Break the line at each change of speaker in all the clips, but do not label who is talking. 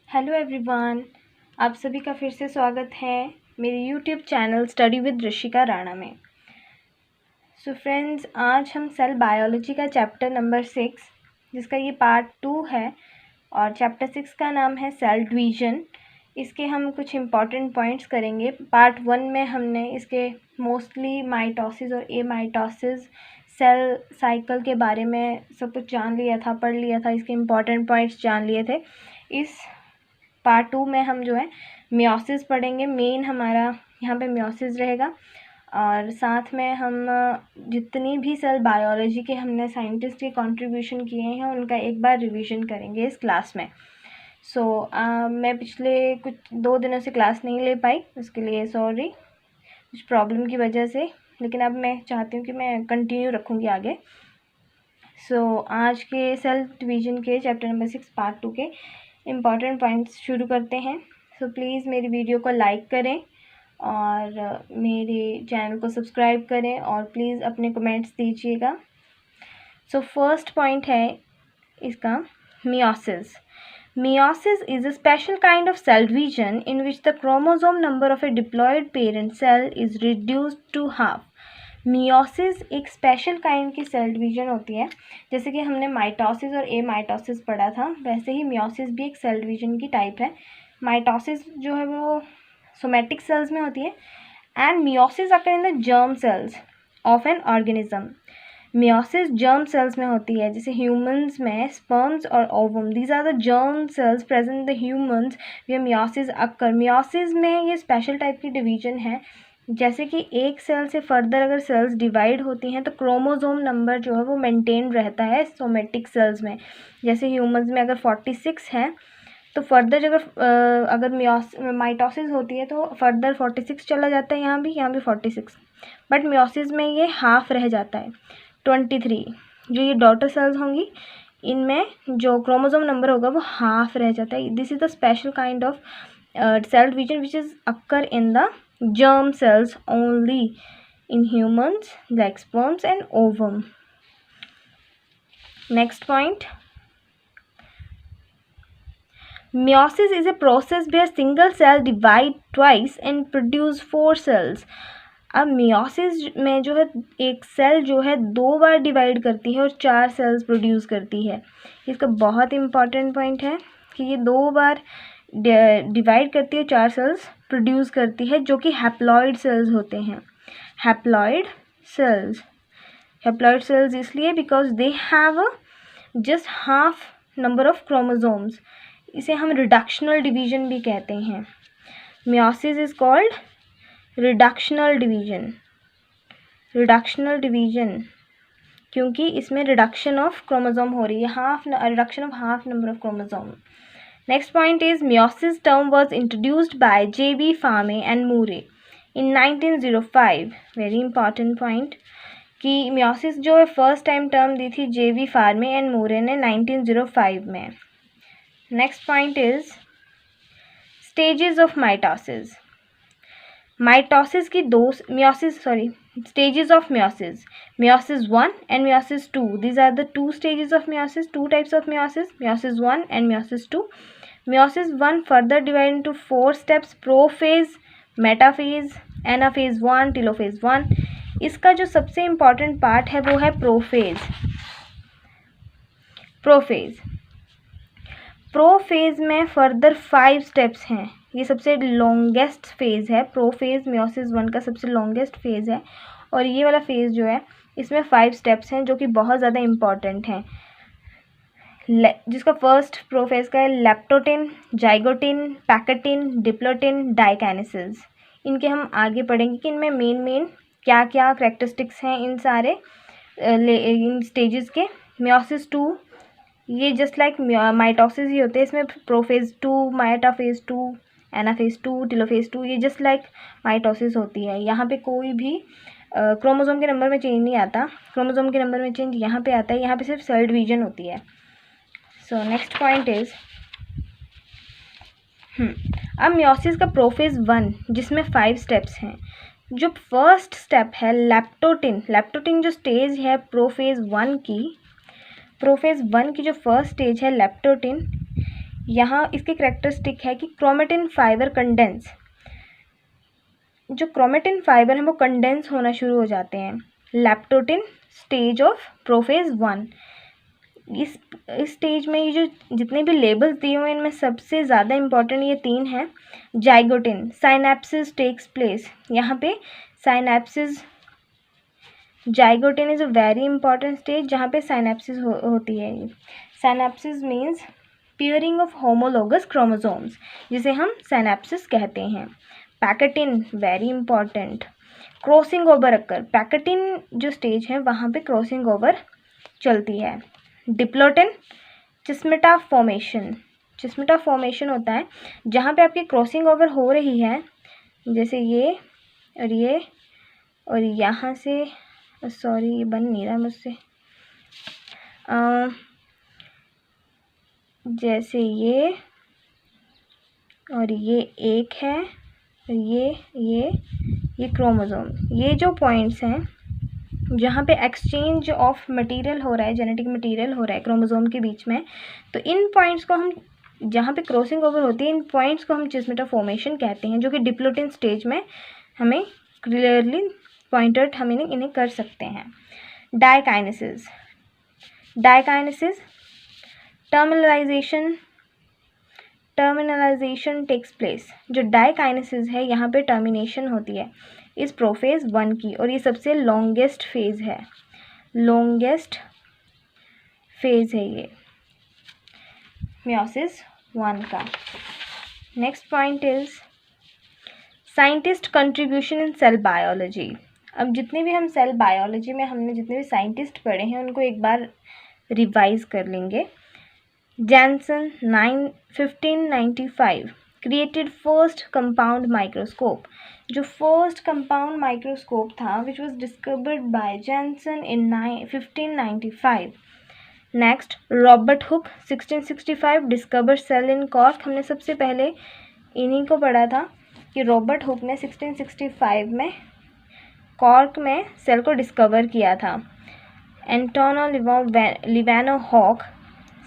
Hello everyone, आप सभी का फिर से स्वागत है मेरे YouTube channel study with Rishika Rana में। सो फ्रेंड्स, आज हम सेल बायोलॉजी का चैप्टर नंबर 6, जिसका ये पार्ट 2 है और चैप्टर 6 का नाम है सेल डिवीजन। इसके हम कुछ इम्पॉर्टेंट पॉइंट्स करेंगे। पार्ट 1 में हमने इसके मोस्टली माइटोसिस और एमाइटोसिस सेल साइकिल के बारे में सब कुछ जान लिया था, पढ़ लिया था, इसके इम्पॉर्टेंट पॉइंट्स जान लिए थे। इस पार्ट 2 में हम जो है मियोसिस पढ़ेंगे। मेन हमारा यहाँ पे मियोसिस रहेगा और साथ में हम जितनी भी सेल बायोलॉजी के हमने साइंटिस्ट के कंट्रीब्यूशन किए हैं उनका एक बार रिवीजन करेंगे इस क्लास में। मैं पिछले कुछ 2 दिनों से क्लास नहीं ले पाई, उसके लिए सॉरी, कुछ प्रॉब्लम की वजह से, लेकिन अब मैं चाहती हूँ कि मैं कंटिन्यू रखूँगी आगे। आज के सेल डिवीजन के चैप्टर नंबर 6 पार्ट 2 के इम्पॉर्टेंट पॉइंट्स शुरू करते हैं। प्लीज़ मेरी वीडियो को लाइक करें और मेरे चैनल को सब्सक्राइब करें और प्लीज़ अपने कमेंट्स दीजिएगा। फर्स्ट पॉइंट है इसका meiosis. Meiosis is a special kind of cell division in which the chromosome number of a diploid parent cell is reduced to half. Meiosis एक स्पेशल काइंड की cell division होती है। जैसे कि हमने माइटोसिस और एमाइटोसिस पढ़ा था, वैसे ही मियोसिस भी एक सेल डिवीजन की टाइप है। माइटोसिस जो है वो सोमेटिक सेल्स में होती है and meiosis occur in the germ cells of an organism. Meiosis germ cells में होती है, जैसे ह्यूमंस में स्पर्म्स और ovum, these are the germ cells present in the humans where meiosis occur. Meiosis में ये स्पेशल टाइप की division है। जैसे कि एक सेल से फर्दर अगर सेल्स डिवाइड होती हैं तो क्रोमोसोम नंबर जो है वो मेंटेन रहता है सोमेटिक सेल्स में। जैसे ह्यूमंस में अगर 46 है तो फर्दर अगर माइटोसिस होती है तो फर्दर 46 चला जाता है, यहाँ भी 46, बट मियोसिस में ये हाफ रह जाता है 23। जो ये डॉटर सेल्स होंगी इनमें जो क्रोमोसोम नंबर होगा वो हाफ रह जाता है। This is the special kind of cell division which is occur in the germ cells only in humans like sperms and ovum. Next point, meiosis is a process where single cell divide twice and produce 4 cells. अब meiosis में जो है एक cell जो है 2 बार divide करती है और 4 सेल्स प्रोड्यूस करती है। इसका बहुत इंपॉर्टेंट पॉइंट है कि ये 2 बार डिवाइड करती है, 4 सेल्स प्रोड्यूस करती है, जो कि हैप्लॉइड सेल्स होते हैं। हैप्लॉइड सेल्स इसलिए because they have just half number of chromosomes. इसे हम रिडक्शनल डिवीजन भी कहते हैं। Meiosis is called reductional division क्योंकि इसमें रिडक्शन ऑफ क्रोमोसोम हो रही है, reduction of half number of chromosome. Next point is meiosis term was introduced by J.B. Fame and Murray in 1905. Very important point कि meiosis जो है first time term दी थी J.B. Fame and Murray ने 1905 में। Next point is stages of mitosis. Stages of meiosis. Meiosis 1 and meiosis 2. These are the 2 stages of meiosis, 2 types of meiosis, meiosis 1 and meiosis 2. Meiosis 1 further divided into 4 steps: prophase, metaphase, anaphase 1, telophase 1। इसका जो सबसे important part है वो है prophase में further 5 steps हैं। ये सबसे लॉन्गेस्ट फेज़ है। प्रोफेज मियोसिस 1 का सबसे लॉन्गेस्ट फेज़ है और ये वाला फेज़ जो है इसमें 5 स्टेप्स हैं जो कि बहुत ज़्यादा इम्पॉर्टेंट हैं। जिसका फर्स्ट प्रोफेज का है leptotene, zygotene, pachytene, diplotene, diakinesis. इनके हम आगे पढ़ेंगे कि इनमें मेन क्या क्या करेक्टरिस्टिक्स हैं इन सारे इन स्टेजेस के। मियोसिस 2 ये जस्ट लाइक माइटोसिस ही होते हैं। इसमें प्रोफेज 2, मेटाफेज 2, एनाफेज 2, टेलोफेज 2 ये जस्ट लाइक माइटोसिस होती है। यहाँ पे कोई भी क्रोमोसोम के नंबर में चेंज नहीं आता। क्रोमोसोम के नंबर में चेंज यहाँ पे आता है, यहाँ पे सिर्फ सेल डिवीजन होती है। नेक्स्ट पॉइंट इज अब मियोसिस का प्रोफेज 1 जिसमें 5 स्टेप्स हैं। जो फर्स्ट स्टेप है लेप्टोटिन जो स्टेज है प्रोफेज 1 की जो फर्स्ट स्टेज है लेप्टोटिन, यहाँ इसकी करेक्टरिस्टिक है कि क्रोमेटिन फाइबर कंडेंस, जो क्रोमेटिन फाइबर हैं वो कंडेंस होना शुरू हो जाते हैं। लैप्टोटिन स्टेज ऑफ प्रोफेज 1, इस स्टेज में ये जो जितने भी लेबल्स दिए हुए हैं इनमें सबसे ज़्यादा इम्पॉर्टेंट ये 3 हैं। जाइगोटिन, साइनेप्सिस टेक्स प्लेस, यहाँ पे synapsis, zygotene is a very important stage जहाँ पे साइनेप्सिस होती है। Synapsis means pairing of homologous chromosomes, जिसे हम साइनेप्सिस कहते हैं। Pachytene very important, crossing over occur, pachytene जो स्टेज है वहाँ पे क्रॉसिंग ओवर चलती है। Diplotene, chiasmata formation, chiasmata formation होता है जहाँ पे आपकी क्रॉसिंग ओवर हो रही है, जैसे ये और यहाँ से, सॉरी ये बन नहीं रहा मुझसे, जैसे ये और ये एक है, ये क्रोमोसोम, ये जो पॉइंट्स हैं जहाँ पे एक्सचेंज ऑफ मटेरियल हो रहा है, जेनेटिक मटेरियल हो रहा है क्रोमोसोम के बीच में, तो इन पॉइंट्स को हम, जहाँ पे क्रॉसिंग ओवर होती है, इन पॉइंट्स को हम चिस्मेटा फॉर्मेशन कहते हैं, जो कि डिप्लोटिन स्टेज में हमें क्लियरली पॉइंट आउट हम इन्हें कर सकते हैं। Diakinesis, diakinesis terminalization takes place, जो डायकाइनेसिस है यहाँ पे टर्मिनेशन होती है इस प्रोफेज 1 की, और ये सबसे लॉन्गेस्ट फेज है, लॉन्गेस्ट फेज है ये मियोसिस 1 का। Next point is scientist contribution in cell biology. अब जितने भी हम सेल बायोलॉजी में हमने जितने भी साइंटिस्ट पढ़े हैं उनको एक बार रिवाइज कर लेंगे। Janssen 1595 created first compound microscope, जो फर्स्ट कंपाउंड माइक्रोस्कोप था which was discovered by Janssen in 1595। Next Robert Hooke 1665 discover cell in cork. हमने सबसे पहले इन्हीं को पढ़ा था कि रॉबर्ट हुक ने 1665 में कॉर्क में सेल को डिस्कवर किया था। एंटोनो लिवानो hoc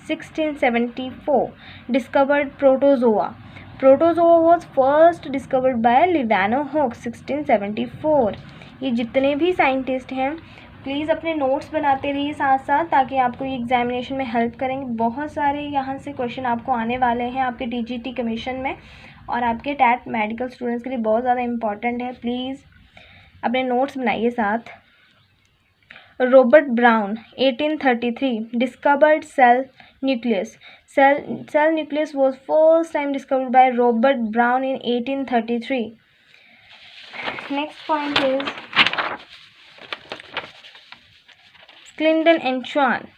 1674 discovered protozoa. Protozoa was first discovered by Livanovhoc 1674। ये जितने भी साइंटिस्ट हैं प्लीज़ अपने नोट्स बनाते रहिए साथ साथ, ताकि आपको ये एग्जामिनेशन में हेल्प करेंगे। बहुत सारे यहाँ से क्वेश्चन आपको आने वाले हैं आपके DGT कमीशन में, और आपके टैट मेडिकल स्टूडेंट्स के लिए बहुत ज़्यादा इंपॉर्टेंट है। प्लीज़ अपने नोट्स बनाइए साथ। Robert brown 1833 discovered cell nucleus. Cell nucleus was first time discovered by Robert Brown in 1833. Next point is Clinton and Schwann,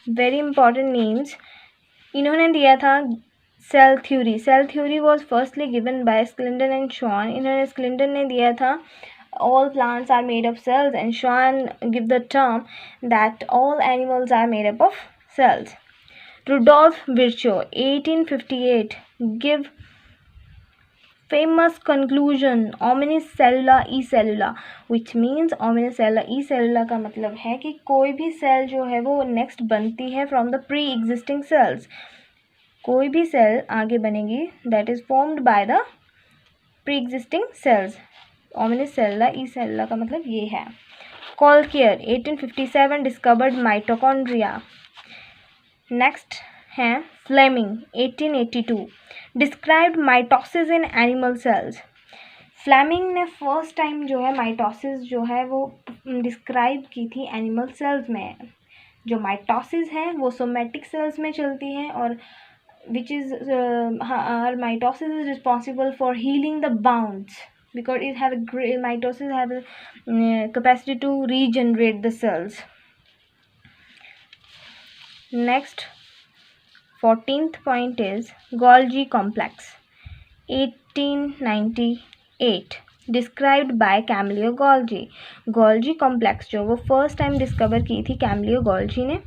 very important names. इन्होंने दिया था cell theory. Cell theory was firstly given by Clinton and Schwann. इन्होंने Clinton ने दिया था all plants are made of cells, and Schwann give the term that all animals are made up of cells. Rudolf Virchow 1858 give famous conclusion omnis cellula e cellula, which means omnis cellula e cellula का मतलब है कि कोई भी cell जो है वो next बनती है from the pre existing cells. कोई भी सेल आगे बनेगी that is formed by the pre existing cells. Omnis cellula e cellula का मतलब ये है। Kolliker 1857 discovered mitochondria. नेक्स्ट हैं Flemming 1882 described mitosis in animal cells. Flemming ने फर्स्ट टाइम जो है माइटोसिस जो है वो डिस्क्राइब की थी एनिमल सेल्स में। जो माइटोसिस है वो सोमेटिक सेल्स में चलती हैं, और which is mitosis is responsible for healing the wounds because it have a mitosis have a capacity to regenerate the cells. Next 14th point is Golgi complex 1898 described bye Camillo Golgi. Golgi complex जो वो first time discover की थी Camillo Golgi ने।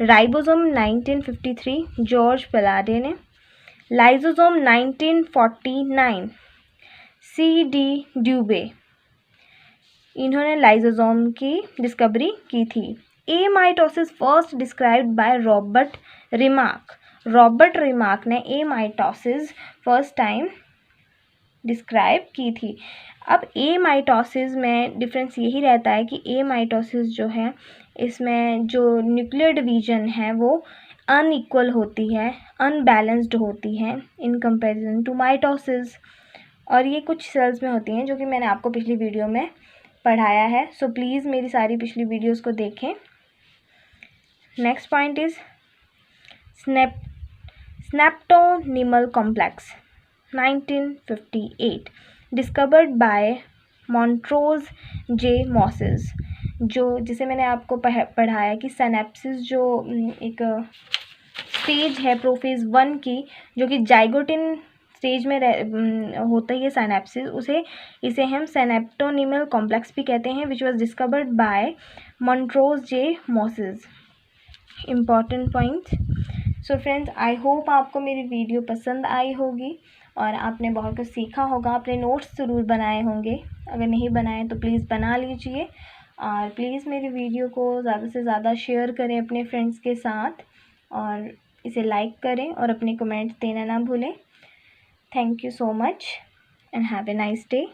Ribosome 1953 George पेलाडे ने। Lysosome 1949 C.D. ड्यूबे, इन्होंने lysosome की discovery की थी। Amitosis first described by Robert Remak. Robert Remak ने amitosis first time describe की थी। अब ए माइटोसिस में डिफरेंस यही रहता है कि ए माइटोसिस जो है इसमें जो न्यूक्लियर डिवीजन है वो अनइक्वल होती है, अनबैलेंस्ड होती है इन कंपैरिजन टू माइटोसिस, और ये कुछ सेल्स में होती हैं जो कि मैंने आपको पिछली वीडियो में पढ़ाया है। सो प्लीज़ मेरी सारी पिछली वीडियोस को देखें। Next point is synaptonemal complex 1958 discovered by Montrose J Moses, जिसे मैंने आपको पढ़ाया कि सिनेप्सिस जो एक स्टेज है प्रोफेज 1 की, जो कि जाइगोटिन स्टेज में होता है ये सिनेप्सिस, इसे हम स्नैप्टोनिमल कॉम्प्लेक्स भी कहते हैं, which was discovered by Montrose J Moses. Important point. So friends, I hope आपको मेरी वीडियो पसंद आई होगी और आपने बहुत कुछ सीखा होगा। अपने नोट्स ज़रूर बनाए होंगे, अगर नहीं बनाए तो प्लीज़ बना लीजिए, और प्लीज़ मेरी वीडियो को ज़्यादा से ज़्यादा शेयर करें अपने फ्रेंड्स के साथ, और इसे लाइक करें और अपने कमेंट्स देना ना भूलें। Thank you so much and have a nice day.